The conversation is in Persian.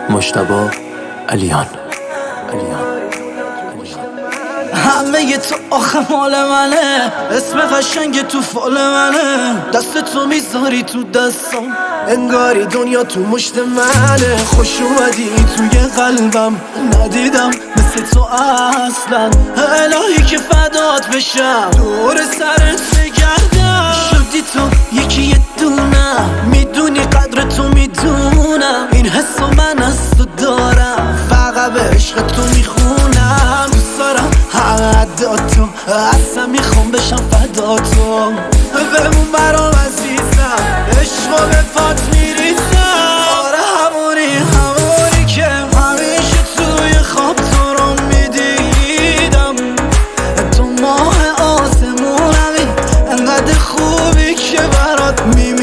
مجتبی علیان. همه تو آخه مال منه، اسم قشنگ تو فال منه، دست تو میذاری تو دستم انگاری دنیا تو مشت منه. خوش اومدی توی قلبم، ندیدم مثل تو اصلا، الهی که فدات بشم دور سرت بگردم. شدی تو یکی یه دونه، میدونی قدر تو میدونم، این حسو من از تو دارم، فقط به عشق تو میخونم. دوست دارم همه تو، اصلا میخوام بشم فدا تو، بمون برام عزیزم، عشقو به پات میریزم. آره همونی که همیشه توی خواب تو رو میدیدم، تو ماه آسمونمی، انقدر خوبی که